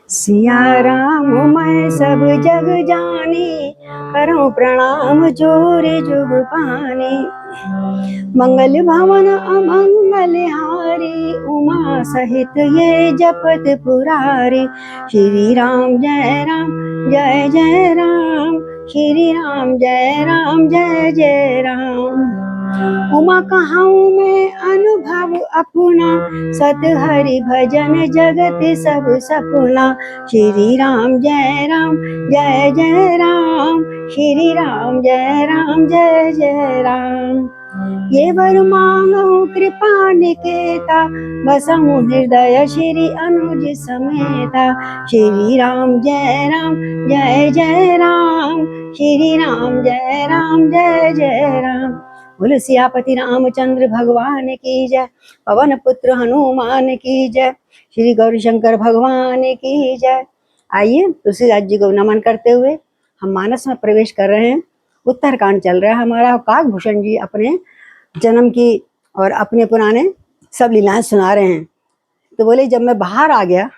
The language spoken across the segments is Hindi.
सिया राम मैं सब जग जानी, करूं प्रणाम जोर जुग पानी। मंगल भवन अमंगल हारी, उमा सहित ये जपत पुरारी। श्री राम जय राम जय जय राम, श्री राम जय राम जय जय राम। उमा कहाऊं मैं अनुभव अपना, सत हरि भजन जगत सब सपना। श्री राम जय जय राम, श्री राम जय जय राम। ये वर मांगो कृपा निकेता, बसहु हृदय श्री अनुज समेता। श्री राम जय जय राम, श्री राम जय जय राम। बोलो सियापति रामचंद्र भगवान की जय, पवन पुत्र हनुमान की जय, श्री गौरी शंकर भगवान की जय। आइए तुलसीदास जी को नमन करते हुए हम मानस में प्रवेश कर रहे हैं। उत्तरकांड चल रहा है हमारा। काकभूषण जी अपने जन्म की और अपने पुराने सब लीलाएं सुना रहे हैं। तो बोले जब मैं बाहर आ गया,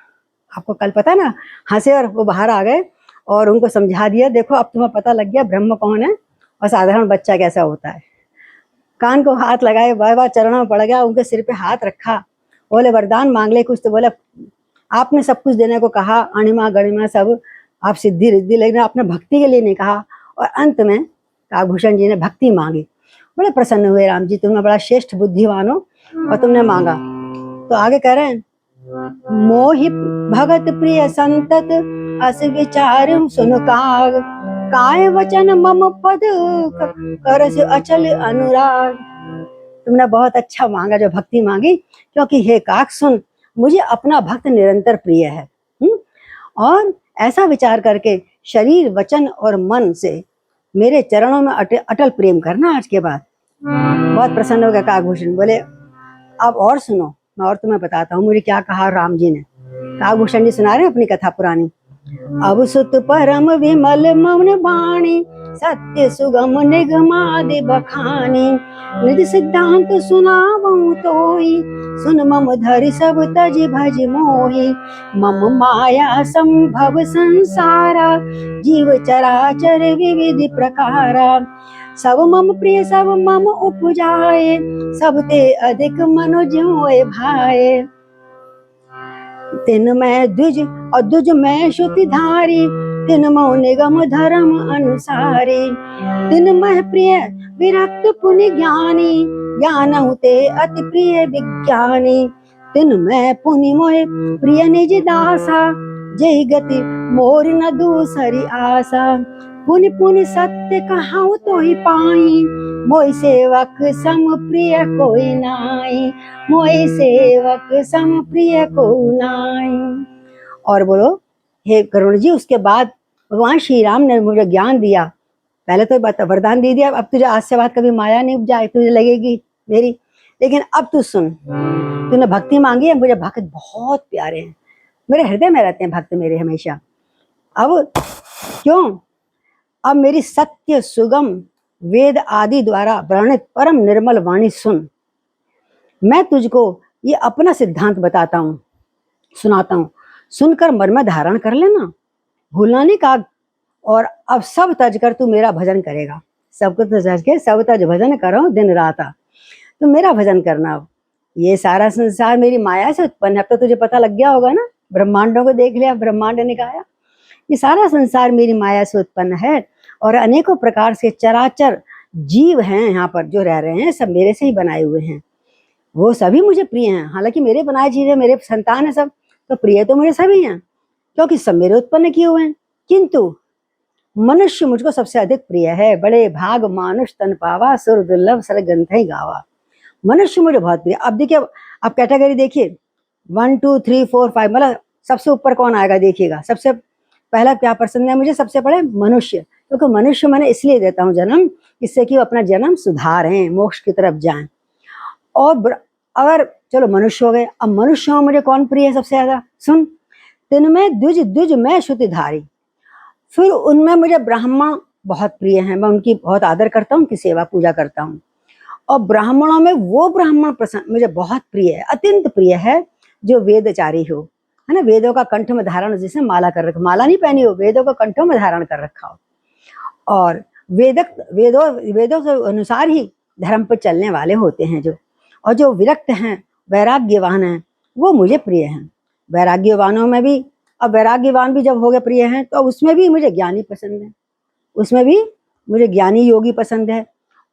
आपको कल पता ना, हंसे और वो बाहर आ गए और उनको समझा दिया, देखो अब तुम्हें पता लग गया ब्रह्म कौन है और साधारण बच्चा कैसा होता है। कान को हाथ लगाए, बार बार चरणों में पड़ गया, उनके सिर पे हाथ रखा। बोले वरदान मांग ले कुछ। तो बोले आपने सब कुछ देने को कहा, अणिमा गणिमा सब, आप सिद्धि रिद्धि, लेकिन आपने भक्ति के लिए नहीं कहा। और अंत में काकभूषण जी ने भक्ति मांगी। बड़े प्रसन्न हुए राम जी, तुमने बड़ा श्रेष्ठ बुद्धिवान हो और तुमने मांगा। तो आगे कह रहे हैं, मोहि भगत प्रिय संतत, अस विचार सुन काग। काय वचन मम पद, करस अचल अनुराग। तुमने बहुत अच्छा मांगा जो भक्ति मांगी, क्योंकि हे काक सुन, मुझे अपना भक्त निरंतर प्रिय है। और ऐसा विचार करके शरीर वचन और मन से मेरे चरणों में अटल प्रेम करना आज के बाद। बहुत प्रसन्न हो गया काकभूषण। बोले अब और सुनो, मैं और तुम्हें बताता हूँ मुझे क्या कहा राम जी ने। काकभूषण जी सुना रहे हैं अपनी कथा पुरानी। अब सुत परम विमल मौन वाणी, सत्य सुगम निगमादि बखानी। निधि सिद्धांत सुनावऊं तोई, सुन मम धरि सब तज भज मोहि। मम माया संभव संसारा, जीव चराचर विविध प्रकारा। सब मम प्रिय सब मम उपजाए, सब ते अधिक मनुज भाए। तिन मैं द्विज और द्विज मैं श्रुति धारी, तिन मो निगम धर्म अनुसारी। तिन मह प्रिय विरक्त पुनि ज्ञानी, ज्ञानहु ते अति प्रिय विज्ञानी। तिन मैं पुनि मोहि प्रिय निज दासा, जय गति मोर न दूसरी आशा। पुनि पुनि सत्य कहाऊं तो ही पाई, मोहि सेवक सम प्रिय कोई नाई। मोहि सेवक सम प्रिय को नाई। और बोलो हे करुण जी, उसके बाद भगवान श्री राम ने मुझे ज्ञान दिया। पहले तो वरदान दे दिया, अब तुझे आज से बाद कभी माया नहीं उपजाए, तुझे लगेगी मेरी। लेकिन अब तू सुन, तूने भक्ति मांगी है, मुझे भक्त बहुत प्यारे हैं, मेरे हृदय में रहते हैं भक्त मेरे हमेशा। अब क्यों? अब मेरी सत्य सुगम वेद आदि द्वारा वर्णित परम निर्मल वाणी सुन। मैं तुझको ये अपना सिद्धांत बताता हूँ, सुनाता हूँ, सुनकर मन में धारण कर लेना, भूलना नहीं का। और अब सब तज कर तू मेरा भजन करेगा। सबको तज के सब तज भजन करो दिन रात। तो मेरा भजन करना। अब ये सारा संसार मेरी माया से उत्पन्न है। अब तो तुझे पता लग गया होगा ना, ब्रह्मांडों को देख लिया, ब्रह्मांड ने कहा ये सारा संसार मेरी माया से उत्पन्न है और अनेकों प्रकार से चराचर जीव हैं यहाँ पर जो रह रहे हैं, सब मेरे से ही बनाए हुए हैं। वो सभी मुझे प्रिय हैं, हालांकि मेरे बनाए चीजें, मेरे संतान है सब, तो प्रिय तो मुझे सभी हैं क्योंकि सब मेरे उत्पन्न किए हुए हैं। किंतु मनुष्य मुझको सबसे अधिक प्रिय है। बड़े भाग मानुष तन पावा, सुर दुर्लभ सर ग्रंथ ही गावा। मनुष्य मुझे बहुत प्रिय। अब देखिए, अब कैटेगरी देखिए 1 2 3 4 5, मतलब सबसे ऊपर कौन आएगा देखिएगा। सबसे पहला क्या पसंद है मुझे? सबसे बड़े मनुष्य, क्योंकि मनुष्य मैंने इसलिए देता हूँ जन्म, इससे कि वो अपना जन्म सुधारें, मोक्ष की तरफ जाएं। और अगर चलो मनुष्य हो गए, अब मनुष्य में मुझे कौन प्रिय है सबसे ज्यादा? सुन, तिनमें द्विज द्विज मैं श्रुतिधारी। फिर उनमें मुझे ब्राह्मण बहुत प्रिय हैं, मैं उनकी बहुत आदर करता हूँ, उनकी सेवा पूजा करता हूँ। और ब्राह्मणों में वो ब्राह्मण पसंद मुझे बहुत प्रिय है, अत्यंत प्रिय है, जो वेदचारी हो, है ना, वेदों का कंठ में धारण, जिसने माला कर रखा, माला नहीं पहनी हो, वेदों का कंठों में धारण कर रखा हो, और वेदों के अनुसार ही धर्म पर चलने वाले होते हैं जो, और जो विरक्त हैं, वैराग्यवान हैं, वो मुझे प्रिय हैं। वैराग्यवानों में भी, अब वैराग्यवान भी जब हो गए प्रिय हैं, तो उसमें भी मुझे ज्ञानी पसंद है, उसमें भी मुझे ज्ञानी योगी पसंद है।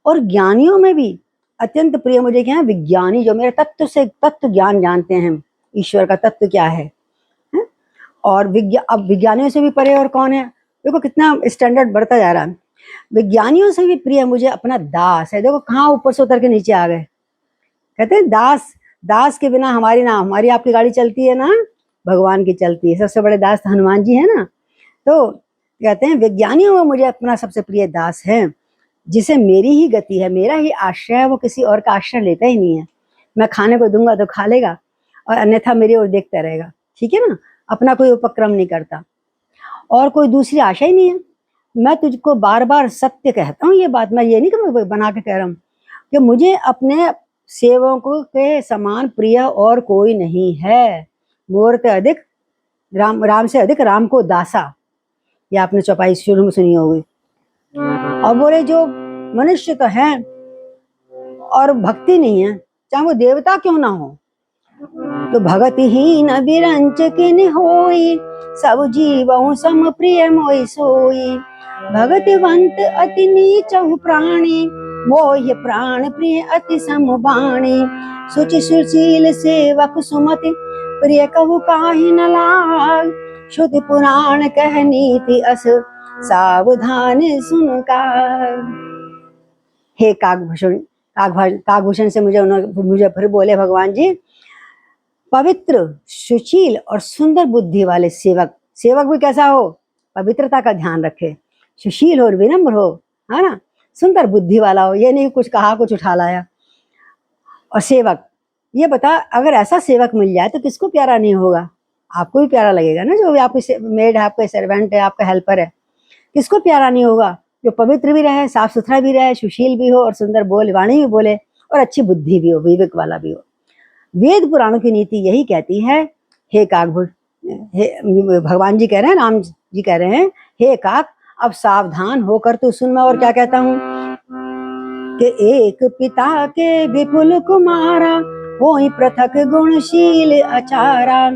और ज्ञानियों में भी अत्यंत प्रिय मुझे क्या है, विज्ञानी, जो मेरे तत्व से तत्व ज्ञान जानते हैं, ईश्वर का तत्व क्या है? और अब विज्ञानियों से भी परे और कौन है? देखो कितना स्टैंडर्ड बढ़ता जा रहा है। विज्ञानियों से भी प्रिय मुझे अपना दास है। देखो कहाँ ऊपर से उतर के नीचे आ गए। कहते हैं दास, दास के बिना हमारी ना हमारी आपकी गाड़ी चलती है ना भगवान की चलती है। सबसे बड़े दास हनुमान जी है ना। तो कहते हैं विज्ञानियों में मुझे अपना सबसे प्रिय दास है, जिसे मेरी ही गति है, मेरा ही आश्रय है, वो किसी और का आश्रय लेता ही नहीं है। मैं खाने को दूंगा तो खा लेगा, और अन्यथा मेरी ओर देखता रहेगा, ठीक है ना, अपना कोई उपक्रम नहीं करता, और कोई दूसरी आशा ही नहीं है। मैं तुझको बार बार सत्य कहता हूँ, ये बात मैं ये नहीं कि मैं बना के कह रहा हूँ, कि मुझे अपने सेवकों के समान प्रिय और कोई नहीं है। मोर से अधिक राम से अधिक राम को दासा, ये आपने चौपाई शुरू में सुनी होगी। और बोले जो मनुष्य तो हैं और भक्ति नहीं है, चाहे वो देवता क्यों ना हो, तो भगत ही न बिरंच किन होई, सब जीवों सम प्रिय मोई सोई। भगतवंत अति नीचहु प्राणी, मोह प्राण प्रिय अति समबाणी। सुचि सुशील सेवक सुमति, प्रिय कहु काहि न लाग। श्रुति पुराण कह नीति अस, सावधान सुन काग। हे काकभूषण, काकभूषण से मुझे फिर बोले भगवान जी, पवित्र, सुशील और सुंदर बुद्धि वाले सेवक, सेवक भी कैसा हो, पवित्रता का ध्यान रखे, सुशील हो, विनम्र हो, है ना, सुंदर बुद्धि वाला हो, ये नहीं कुछ कहा कुछ उठा लाया। और सेवक, ये बता, अगर ऐसा सेवक मिल जाए तो किसको प्यारा नहीं होगा? आपको भी प्यारा लगेगा ना, जो भी आपकी मेड है, आपका सर्वेंट है, आपका हेल्पर है, किसको प्यारा नहीं होगा? जो पवित्र भी रहे, साफ सुथरा भी रहे, सुशील भी हो, और सुंदर बोल वाणी भी बोले, और अच्छी बुद्धि भी हो, विवेक वाला भी हो। वेद पुराणों की नीति यही कहती है। हे काकभूष, भगवान जी कह रहे हैं, राम जी कह रहे हैं, हे काक, अब सावधान होकर तू सुन। मैं और क्या कहता हूँ कि एक पिता के विपुल कुमारा, कोई पृथक गुणशील आचारा।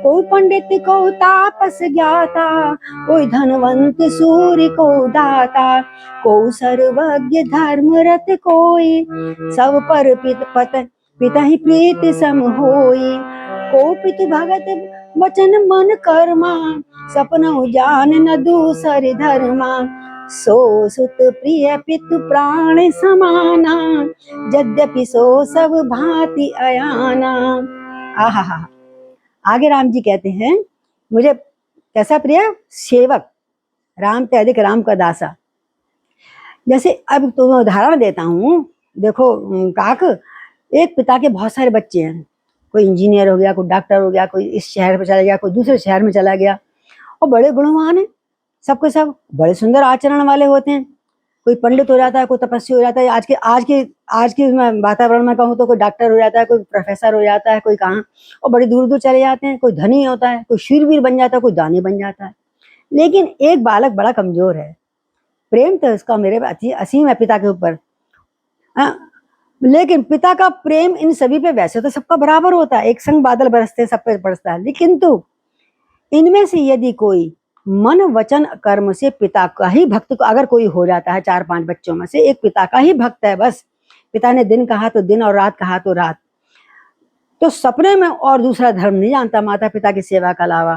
कोई पंडित को तापस ज्ञाता, कोई धनवंत सूर्य को दाता। को सर्वज्ञ धर्मरत कोई, सब पर पिता ही प्रीत सम होई। को पितु भगत वचन मन कर्मा, सपन जान न दूसर धर्मा। सो सुत प्रिय पितु प्राण समाना, यद्यपि सो सब भांति अयाना। आहा, आगे राम जी कहते हैं, मुझे कैसा प्रिय? सेवक, राम से अधिक राम का दासा। जैसे अब तो मैं उदाहरण देता हूँ, देखो काक, एक पिता के बहुत सारे बच्चे हैं, कोई इंजीनियर हो गया, कोई डॉक्टर हो गया, कोई इस शहर में चला गया, कोई दूसरे शहर में चला गया, और बड़े गुणवान है, सबके सब बड़े सुंदर आचरण वाले होते हैं। कोई पंडित हो जाता है, कोई तपस्वी हो जाता है, आज के वातावरण में कहूँ तो कोई डॉक्टर हो जाता है, कोई प्रोफेसर हो जाता है, कोई कहाँ, और बड़ी दूर दूर चले जाते हैं। कोई धनी होता है, कोई शूरवीर बन जाता है, कोई दानी बन जाता है। लेकिन एक बालक बड़ा कमजोर है, प्रेम तो उसका मेरे असीम है पिता के ऊपर, लेकिन पिता का प्रेम इन सभी पे वैसे तो सबका बराबर होता है, एक संग बादल बरसते सब पे बरसता है, लेकिन तो इनमें से यदि कोई मन वचन कर्म से पिता का ही भक्त को अगर कोई हो जाता है, 4-5 बच्चों में से एक पिता का ही भक्त है, बस पिता ने दिन कहा तो दिन और रात कहा तो रात, तो सपने में और दूसरा धर्म नहीं जानता माता पिता की सेवा के अलावा,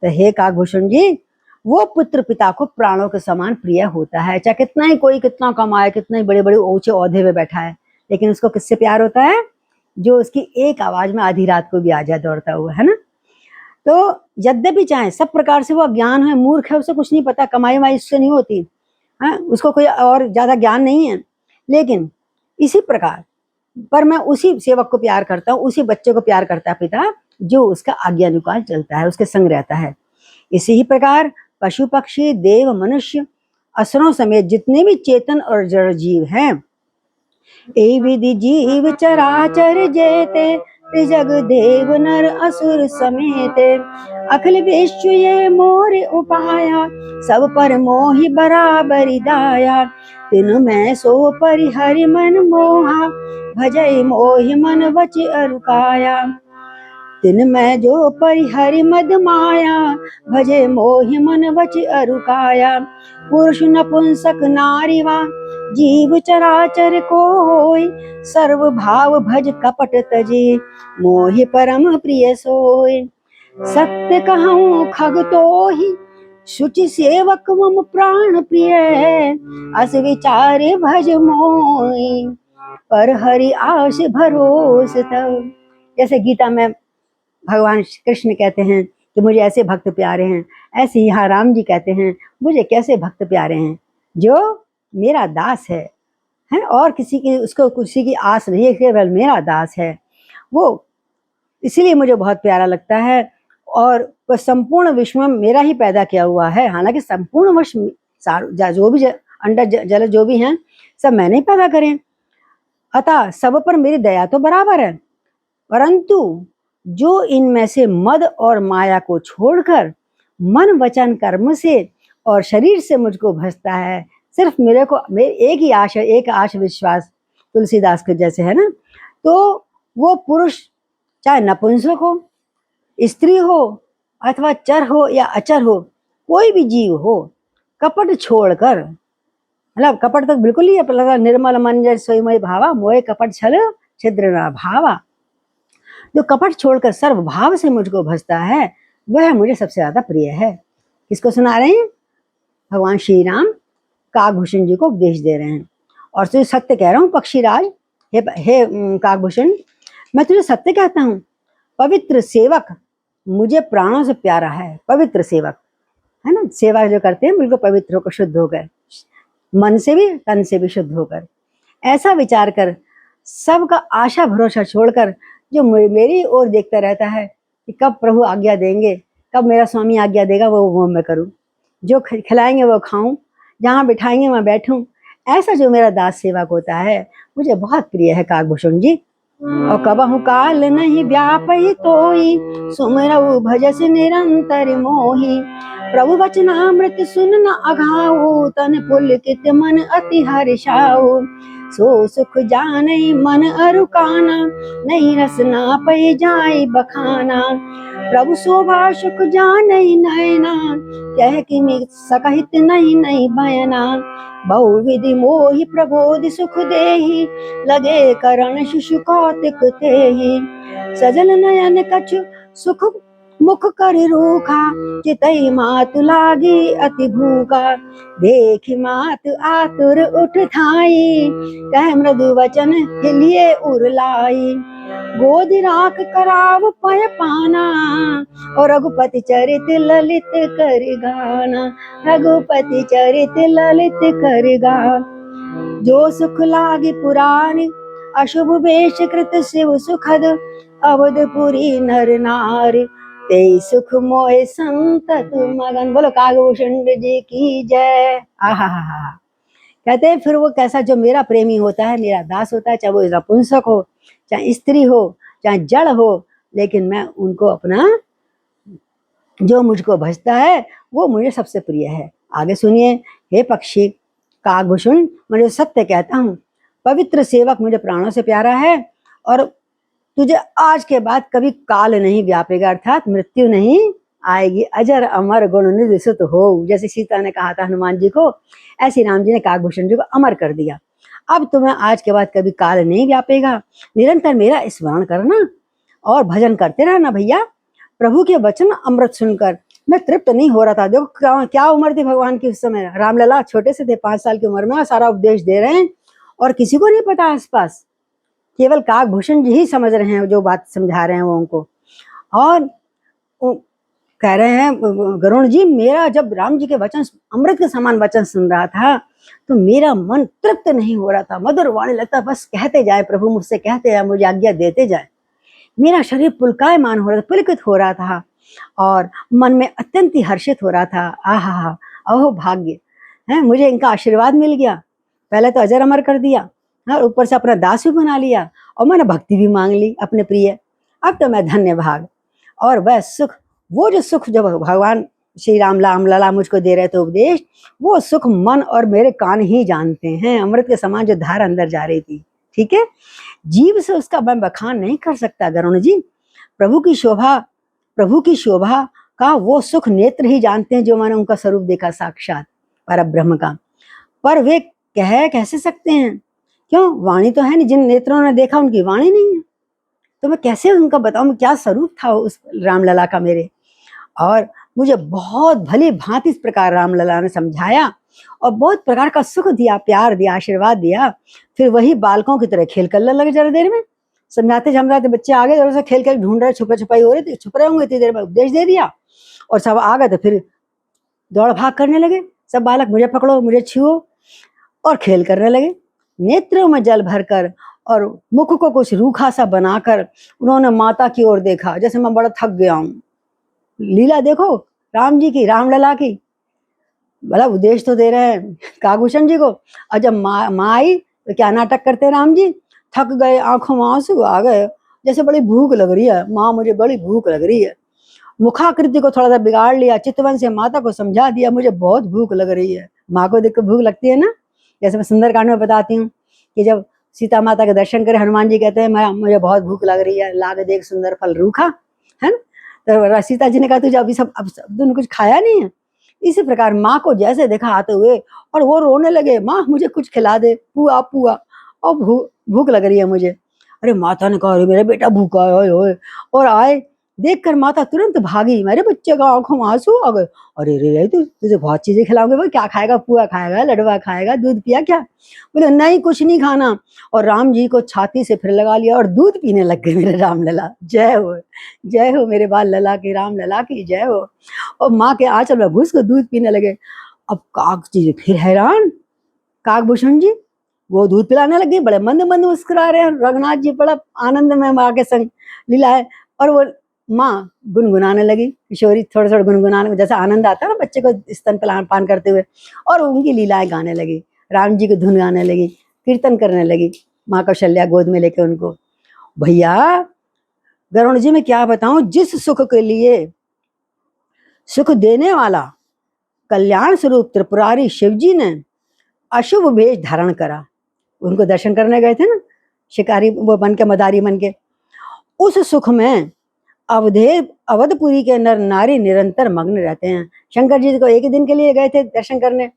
तो हे काकभूषण जी, वो पुत्र पिता को प्राणों के समान प्रिय होता है। चाहे कितना ही कोई कितना कमाए, कितने ही बड़े बड़े ऊंचे ओहदे में बैठा है, लेकिन उसको किससे प्यार होता है? जो उसकी एक आवाज में आधी रात को भी आ जाए दौड़ता हुआ, है ना। तो यद्यपि चाहे सब प्रकार से वो अज्ञान है, मूर्ख है, उसे कुछ नहीं पता, कमाई वाई इससे नहीं होती है, उसको कोई और ज्यादा ज्ञान नहीं है, लेकिन इसी प्रकार पर मैं उसी सेवक को प्यार करता हूँ, उसी बच्चे को प्यार करता है पिता, जो उसका आज्ञानुसार चलता है, उसके संग रहता है। इसी ही प्रकार पशु पक्षी देव मनुष्य असुरों समेत जितने भी चेतन और जड़ जीव हैं, ए विधि जीव चराचर जेते, त्रिजग देव नर असुर समेत, अखिल विश्व ये मोर उपाया, सब पर मोहि बराबरि दाया, तिनु मैं सो परिहरि मन मोहा, भजई मोहि मन वचि अरुकाया, तिन मैं जो परिहरि मद माया, भजे मोहि मन वचि अरुकाया, पुरुष नपुंसक नारी वा जीव चराचर को होय, सर्व भाव भज कपट तजे, मोहि परम प्रिय सोय, सत्य कहूँ खग तोहि, शुचि सेवक मम प्राण प्रिय, अस विचारे भज मोहि, पर हरि आश भरोस तव। जैसे गीता में भगवान कृष्ण कहते हैं कि मुझे ऐसे भक्त प्यारे हैं, ऐसे यहाँ राम जी कहते हैं मुझे कैसे भक्त प्यारे हैं, जो मेरा दास है और किसी की उसको किसी की आस नहीं है, केवल मेरा दास है वो, इसीलिए मुझे बहुत प्यारा लगता है। और वह संपूर्ण विश्व में मेरा ही पैदा किया हुआ है, हालांकि संपूर्ण विश्व जो भी अंडा जल जो भी हैं सब मैंने ही पैदा करें, अतः सब पर मेरी दया तो बराबर है, परंतु जो इनमें से मद और माया को छोड़कर मन वचन कर्म से और शरीर से मुझको भजता है, सिर्फ मेरे को एक ही आश है, एक आश विश्वास, तुलसीदास के जैसे है ना, तो वो पुरुष चाहे नपुंसक हो, स्त्री हो अथवा चर हो या अचर हो, कोई भी जीव हो, कपट छोड़कर, मतलब कपट तक बिल्कुल ही लगा, निर्मल मन जय सोईमय भावा, मोहे कपट छल छिद्र ना भावा, जो कपट छोड़कर सर्व भाव से मुझको भजता है वह मुझे सबसे ज्यादा प्रिय है। किसको सुना रहे हैं? भगवान श्री राम काकभूषण जी को उपदेश दे रहे हैं। और तुझे सत्य कह रहा हूँ पक्षीराज, हे काकभूषण, मैं तुझे सत्य कहता हूँ, पवित्र सेवक मुझे प्राणों से प्यारा है। पवित्र सेवक है ना, सेवा जो करते हैं बिल्कुल पवित्र होकर, शुद्ध होकर, मन से भी तन से भी शुद्ध होकर, ऐसा विचार कर सबका आशा भरोसा छोड़कर जो मेरी ओर देखता रहता है कि कब प्रभु आज्ञा देंगे, कब मेरा स्वामी आज्ञा देगा, वो मैं करूं, जो खिलाएंगे वो खाऊं, जहां बिठाएंगे मैं बैठूं, ऐसा जो मेरा दास सेवक होता है मुझे बहुत प्रिय है काकभूषण जी। और कबहु काल नहीं व्यापहि तोई, सुमिरऊ भजस निरंतर मोहि, प्रभु वचनामृत सुन न अघाऊ, तन पुलकित मन अति हर्षाऊ, सो सुख जाने मन अरुकाना, नहीं रसना पै जाय बखाना, प्रभु शोभा सुख जाने नैना, कह कि सकहित नहीं नहीं बयना, बहुविधि मोहि प्रबोधि सुख देहि, लगे करण शिशु कौतिक तेहि, सजल नयन कछु सुख मुख कर रूखा, चितई मातु लागी अति भूखा, देखि मात आतुर उठ थाई, कह मृदु वचन हिलिए उरलाई, गोद राख कराव पय पाना, और रघुपति चरित ललित कर गाना, रघुपति चरित ललित कर गाना, जो सुख लागी पुराण अशुभ वेश कृत शिव सुखद, अवधपुरी नर नार, ते सुख मोहे संतत मगन। बोलो काकभूषण जी की जय। आहा हा हा। कहते हैं फिर वो कैसा, जो मेरा प्रेमी होता है, मेरा दास होता है, चाहे वो नपुंसक हो, चाहे स्त्री हो, चाहे जड़ हो, लेकिन मैं उनको अपना, जो मुझको भजता है वो मुझे सबसे प्रिय है। आगे सुनिए, हे पक्षी काकभूषण, मैं सत्य कहता हूँ, पवित्र सेवक मुझे प्राणों से प्यारा है, और तुझे आज के बाद कभी काल नहीं व्यापेगा, अर्थात मृत्यु नहीं आएगी, अजर अमर गुण निधि सुत हो। जैसे सीता ने कहा था हनुमान जी को, ऐसे राम जी ने काकभूषण जी को अमर कर दिया। अब तुम्हें आज के बाद कभी काल नहीं व्यापेगा, निरंतर मेरा स्मरण करना और भजन करते रहना। भैया प्रभु के वचन अमृत सुनकर मैं तृप्त नहीं हो रहा था। देखो क्या उम्र थी भगवान की उस समय, रामलला छोटे से थे, 5 साल की उम्र में, सारा उपदेश दे रहे हैं और किसी को नहीं पता आसपास, केवल काकभूषण जी ही समझ रहे हैं, जो बात समझा रहे हैं वो उनको। और कह रहे हैं गरुण जी, मेरा जब राम जी के वचन अमृत के समान वचन सुन रहा था तो मेरा मन तृप्त नहीं हो रहा था, मधुर वाणी लगता, बस कहते जाए प्रभु, मुझसे कहते जाए, मुझे आज्ञा देते जाए। मेरा शरीर पुलकायमान हो रहा था, पुलकित हो रहा था, और मन में अत्यंत ही हर्षित हो रहा था। आहा, अहो भाग्य है, मुझे इनका आशीर्वाद मिल गया। पहले तो अजर अमर कर दिया और ऊपर से अपना दास भी बना लिया और मैंने भक्ति भी मांग ली अपने प्रिय। अब तो मैं धन्य भाग। और वह सुख, वो जो सुख जब भगवान श्री राम लला मुझको दे रहे थे उपदेश, वो सुख मन और मेरे कान ही जानते हैं। अमृत के समान जो धार अंदर जा रही थी, ठीक है, जीव से उसका मैं बखान नहीं कर सकता गरुण जी। प्रभु की शोभा का वो सुख नेत्र ही जानते हैं, जो मैंने उनका स्वरूप देखा साक्षात पर ब्रह्म का। पर वे कह कैसे सकते हैं, क्यों, वाणी तो है नहीं, जिन नेत्रों ने देखा उनकी वाणी नहीं है, तो मैं कैसे उनका बताऊं क्या स्वरूप था उस रामलला का मेरे। और मुझे बहुत भली भांति इस प्रकार रामलला ने समझाया और बहुत प्रकार का सुख दिया, प्यार दिया, आशीर्वाद दिया। फिर वही बालकों की तरह खेल कर लगे जरा देर में, समझाते बच्चे आ गए और उसे खेल कर ढूंढ रहे, छुपे छुपाई हो रहे थे, छुप रहे होंगे, इतनी देर में उपदेश दे दिया और सब आ गए, तो फिर दौड़ भाग करने लगे सब बालक, मुझे पकड़ो, मुझे छुओ, और खेल करने लगे। नेत्रों में जल भरकर और मुख को कुछ रूखा सा बनाकर उन्होंने माता की ओर देखा, जैसे मैं बड़ा थक गया हूं। लीला देखो राम जी की, रामलला की, बड़ा उपदेश तो दे रहे हैं काकभूषण जी को, और जब माँ आई तो क्या नाटक करते राम जी, थक गए, आंखों में आंसू आ गए, जैसे बड़ी भूख लग रही है माँ, मुझे बड़ी भूख लग रही है। मुखाकृति को थोड़ा सा बिगाड़ लिया, चितवन से माता को समझा दिया मुझे बहुत भूख लग रही है। माँ को देख कर भूख लगती है ना, जैसे मैं सुंदरकांड में बताती हूँ कि जब सीता माता के दर्शन करे, हनुमान जी कहते हैं मुझे बहुत भूख लग रही है, लाग देख सुंदर फल रूखा, है ना, तो सीता जी ने कहा तुझे अभी सब, अब तुमने कुछ खाया नहीं है। इसी प्रकार माँ को जैसे देखा आते हुए और वो रोने लगे, माँ मुझे कुछ खिला दे, पुआ पुआ, और भूख लग रही है मुझे। अरे माता ने कहा अरे मेरा बेटा भूखा है, और आए देखकर माता तुरंत भागी, मेरे बच्चे का आंखों में आंसू आ गए। अरे रे तुझे बहुत चीजें खिलाऊंगे, भाई क्या खाएगा, पुआ खाएगा, लडवा खाएगा, दूध पिया क्या, बोले नहीं कुछ नहीं खाना। और राम जी को छाती से फिर लगा लिया और दूध पीने लग गए मेरे रामलला। जय हो मेरे बाल लला की, रामलला की जय हो। और माँ के आंचल में घुस कर दूध पीने लगे। अब काक जी फिर हैरान, काकभूषण जी वो दूध पिलाने लगे, बड़े मंद मंद मुस्कुरा रहे हैं। रघुनाथ जी बड़ा आनंद में माँ के संग लीला है, और वो माँ गुनगुनाने लगी, किशोरी थोड़ा थोड़ा गुनगुनाने में, जैसा आनंद आता है ना बच्चे को स्तन पान करते हुए, और उनकी लीलाएं गाने लगी, राम जी की धुन गाने लगी, कीर्तन करने लगी, माँ कौशल्या गोद में लेके उनको। भैया गरुण जी मैं क्या बताऊं, जिस सुख के लिए सुख देने वाला कल्याण स्वरूप त्रिपुरारी शिव जी ने अशुभ भेष धारण करा, उनको दर्शन करने गए थे ना शिकारी वो बन के, मदारी बन के, उस सुख में अवधपुरी के नर नारी निरंतर मग्न रहते हैं। शंकर जी को एक ही दिन के लिए गए थे दर्शन करने,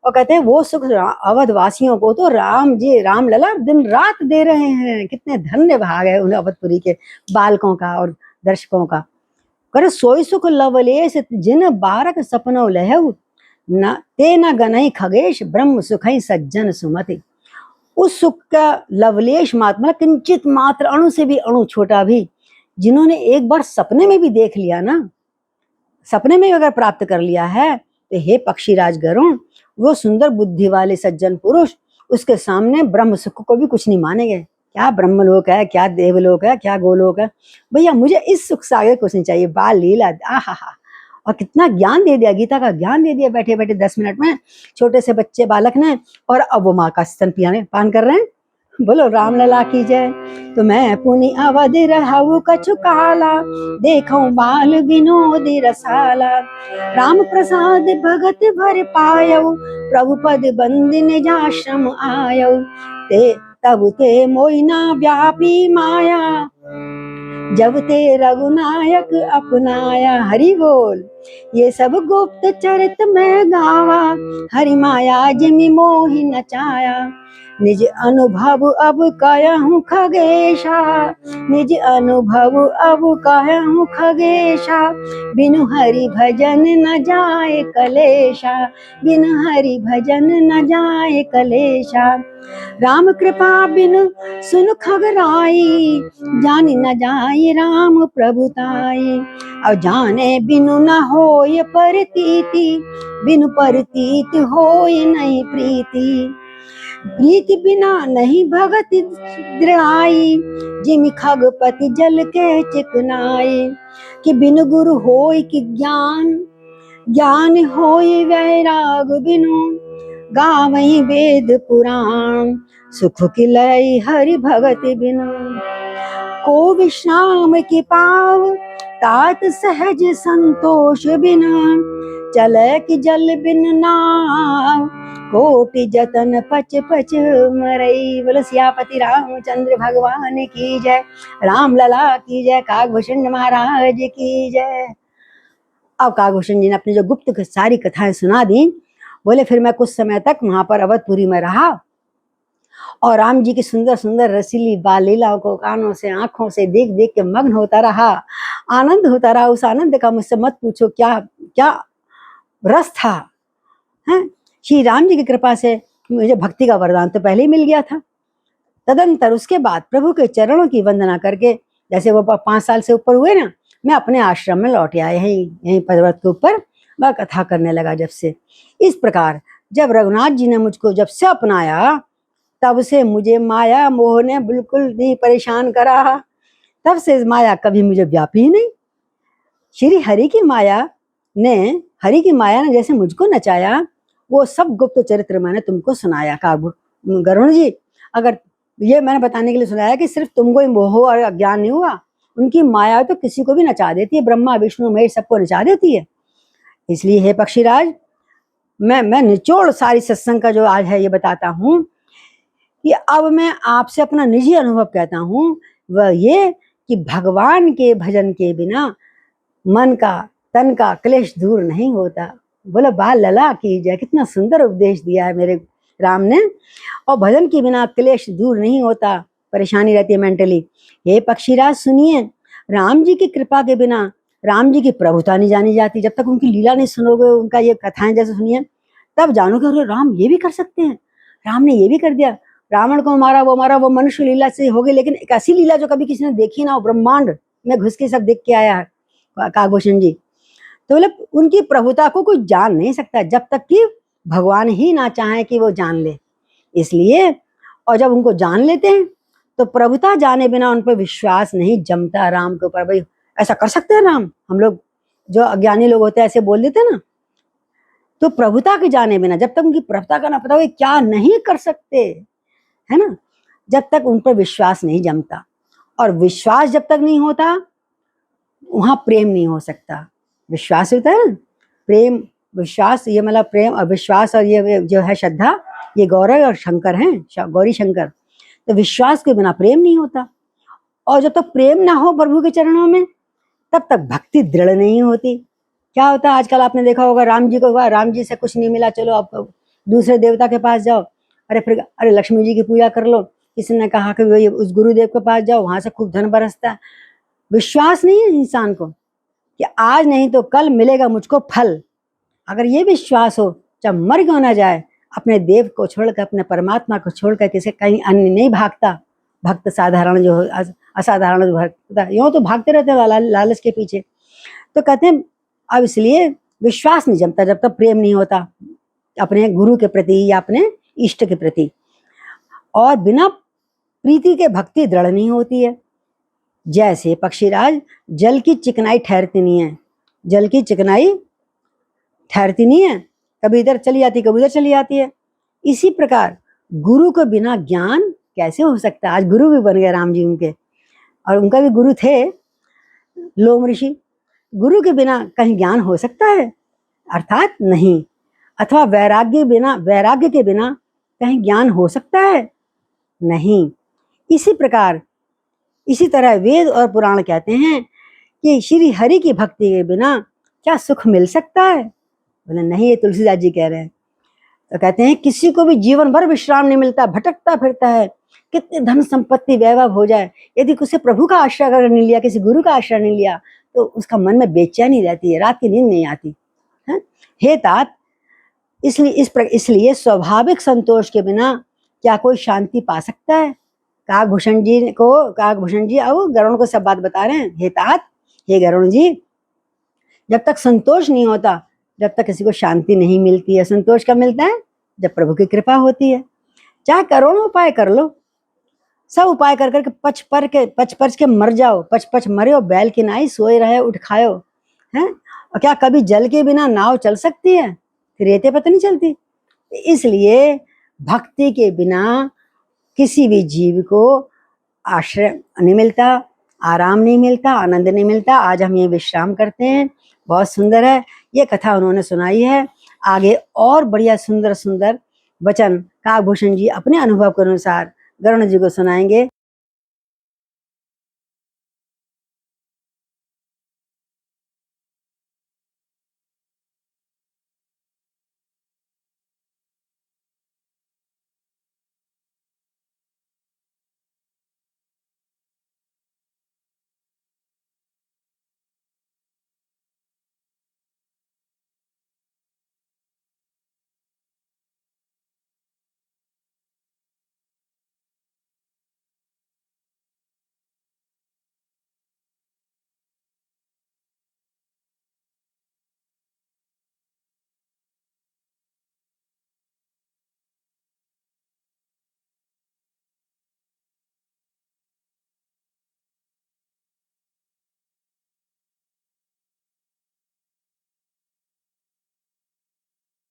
और कहते हैं वो सुख अवध वासियों को तो राम जी रामलला दिन रात दे रहे हैं। कितने धन्य भाग है उन अवधपुरी के बालकों का और दर्शकों का। कर सोई सुख लवलेश जिन बारक सपनों लहु, न ते न गनई खगेश ब्रह्म सुखई सज्जन सुमति। उस सुख का लवलेश मात्र, मतलब किंचित मात्र, अणु से भी अणु छोटा भी, जिन्होंने एक बार सपने में भी देख लिया ना, सपने में अगर प्राप्त कर लिया है, तो हे पक्षीराज गरुण, वो सुंदर बुद्धि वाले सज्जन पुरुष उसके सामने ब्रह्म सुख को भी कुछ नहीं मानेंगे। क्या ब्रह्मलोक है, क्या देवलोक है, क्या गोलोक है, भैया मुझे इस सुख से आगे कुछ नहीं चाहिए। बाल लीला, आहा, और कितना ज्ञान दे दिया, गीता का ज्ञान दे दिया बैठे बैठे 10 मिनट में, छोटे से बच्चे बालक ने, और अब वो माँ का स्तन पान कर रहे हैं। बोलो रामलला की जय। तो मैं पुनि अवध रहु कछु काला, देखो बाल विनोदी रसाला, राम प्रसाद भगत भर पायऊ, प्रभु पद बंदी निजाश्रम आयऊ, ते तब ते मोइना व्यापी माया, जब ते रघुनायक अपनाया। हरि बोल। ये सब गुप्त चरित में गावा, हरि माया जिमि मोहि नचाया, निज अनुभव अब कहूँ खगेशा, निज अनुभव अब कहूँ खगेशा, बिनु हरि भजन न जाए कलेशा, बिनु हरि भजन न जाए कलेशा, राम कृपा बिनु सुन खगराई, जानी न जाए राम प्रभुताई, और जाने बिनु न होय परतीति, बिनु परतीत होय नहीं प्रीति, प्रीति बिना नहीं भगत दृढ़ाई, जिमि खगपति जल के चिकनाई। कि बिनु गुरु होय कि ज्ञान, ज्ञान होय वैराग बिनु, गावई वेद पुराण, सुख की लय हरि भगत बिनु। को विश्राम की पाव, तात सहज संतोष बिना, चले कि जल बिन नाव, कोटि जतन पच पच मरई। बोलो सियापति रामचंद्र भगवान की जय, राम लला की जय, काकभूषण महाराज की जय। अब काकभूषण जी ने अपनी जो गुप्त सारी कथाएं सुना दी। बोले फिर मैं कुछ समय तक वहां पर अवधपुरी में रहा और राम जी की सुंदर सुंदर रसीली बाल लीलाओं को कानों से आंखों से देख देख के मग्न होता रहा, आनंद होता रहा। उस आनंद का मुझसे मत पूछो क्या क्या रस था, है? श्री राम जी की कृपा से मुझे भक्ति का वरदान तो पहले ही मिल गया था। तदंतर उसके बाद प्रभु के चरणों की वंदना करके, जैसे वो 5 साल से ऊपर हुए ना, मैं अपने आश्रम में लौट आया, यहीं पर्वत के ऊपर वह कथा करने लगा। जब से इस प्रकार जब रघुनाथ जी ने मुझको जब से अपनाया, तब से मुझे माया मोह ने बिल्कुल नहीं परेशान करा। तब से माया कभी मुझे व्यापी ही नहीं। श्री हरि की माया ने जैसे मुझको नचाया, वो सब गुप्त चरित्र मैंने तुमको सुनाया। गरुण जी, अगर ये मैंने बताने के लिए सुनाया कि सिर्फ तुमको ही मोह और अज्ञान नहीं हुआ, उनकी माया तो किसी को भी नचा देती है, ब्रह्मा विष्णु महेश सबको नचा देती है। इसलिए हे पक्षीराज, मैं निचोड़ सारी सत्संग का जो आज है ये बताता हूँ कि अब मैं आपसे अपना निजी अनुभव कहता हूँ, वह ये कि भगवान के भजन के बिना मन का तन का क्लेश दूर नहीं होता। बोलो बाल लला की जय। कितना सुंदर उपदेश दिया है मेरे राम ने। और भजन के बिना क्लेश दूर नहीं होता, परेशानी रहती है मेंटली। हे पक्षीराज सुनिए, राम जी की कृपा के बिना राम जी की प्रभुता नहीं जानी जाती। जब तक उनकी लीला नहीं सुनोगे, उनका ये कथाएं जैसे सुनिए, तब जानोगे अरे राम ये भी कर सकते हैं, राम ने ये भी कर दिया। रावण को मारा, वो मनुष्य लीला से हो गई, लेकिन एक ऐसी लीला जो कभी किसी ने देखी ना हो, ब्रह्मांड में घुस के सब देख के आया है काकभूषण जी। तो बोले उनकी प्रभुता को कोई जान नहीं सकता जब तक कि भगवान ही ना चाहे कि वो जान ले। इसलिए और जब उनको जान लेते हैं तो प्रभुता जाने बिना उन पर विश्वास नहीं जमता राम के ऊपर। भाई ऐसा कर सकते हैं राम? हम लोग जो अज्ञानी लोग होते हैं ऐसे बोल देते हैं ना। तो प्रभुता के जाने बिना, जब तक उनकी प्रभुता का ना पता हो क्या नहीं कर सकते, है ना, जब तक उन पर विश्वास नहीं जमता। और विश्वास जब तक नहीं होता वहां प्रेम नहीं हो सकता। विश्वास होता है ना, प्रेम विश्वास, ये मतलब प्रेम और विश्वास और ये जो है श्रद्धा, ये गौरव और शंकर हैं, गौरी शंकर। तो विश्वास के बिना प्रेम नहीं होता। और जब तक प्रेम ना हो प्रभु के चरणों में, तब तक भक्ति दृढ़ नहीं होती। क्या होता है आजकल आपने देखा होगा, राम जी को हुआ, राम जी से कुछ नहीं मिला, चलो आप दूसरे देवता के पास जाओ। अरे लक्ष्मी जी की पूजा कर लो। किसी ने कहा कि वही उस गुरुदेव के पास जाओ, वहां से खूब धन बरसता है। विश्वास नहीं है इंसान को कि आज नहीं तो कल मिलेगा मुझको फल। अगर ये विश्वास हो, जब मर क्यों ना जाए, अपने देव को छोड़कर, अपने परमात्मा को छोड़कर किसी कहीं अन्य नहीं भागता। भक्त साधारण जो असाधारण जो भक्त यूं तो भागते रहते हैं लालच के पीछे। तो कहते हैं अब इसलिए विश्वास नहीं जमता जब तक प्रेम नहीं होता अपने गुरु के प्रति या अपने इष्ट के प्रति। और बिना प्रीति के भक्ति दृढ़ नहीं होती है। जैसे पक्षीराज जल की चिकनाई ठहरती नहीं है, जल की चिकनाई ठहरती नहीं है, कभी इधर चली जाती कभी उधर चली जाती है। इसी प्रकार गुरु को बिना ज्ञान कैसे हो सकता है? आज गुरु भी बन गए राम जी उनके, और उनका भी गुरु थे लोम ऋषि। गुरु के बिना कहीं ज्ञान हो सकता है? अर्थात नहीं। अथवा वैराग्य के बिना कहीं ज्ञान हो सकता है? नहीं। इसी तरह वेद और पुराण कहते हैं कि श्री हरि की भक्ति के बिना क्या सुख मिल सकता है? बोले नहीं, ये तुलसीदास जी कह रहे हैं। तो कहते हैं किसी को भी जीवन भर विश्राम नहीं मिलता, भटकता फिरता है, कितनी धन संपत्ति वैभव हो जाए, यदि उसे प्रभु का आश्रय अगर नहीं लिया, किसी गुरु का आश्रय नहीं लिया, तो उसका मन में बेचैनी रहती है, रात की नींद नहीं आती है। हे तात, इसलिए स्वाभाविक संतोष के बिना क्या कोई शांति पा सकता है? काकभूषण जी और गरुण को सब बात बता रहे हैं। हे तात, हे गरुण जी, जब तक संतोष नहीं होता, जब तक किसी को शांति नहीं मिलती है। संतोष कब मिलता है? जब प्रभु की कृपा होती है। चाहे करोड़ों उपाय कर लो, सब उपाय कर करके पच पच के मर जाओ, पच पच मरे बैल की नाई सोए रहे उठ खाओ, हैं? और क्या कभी जल के बिना नाव चल सकती है? रेते पर तो नहीं चलती। इसलिए भक्ति के बिना किसी भी जीव को आश्रय नहीं मिलता, आराम नहीं मिलता, आनंद नहीं मिलता। आज हम ये विश्राम करते हैं। बहुत सुंदर है ये कथा उन्होंने सुनाई है। आगे और बढ़िया सुंदर सुंदर वचन काकभूषण जी अपने अनुभव के अनुसार गरुण जी को सुनाएंगे।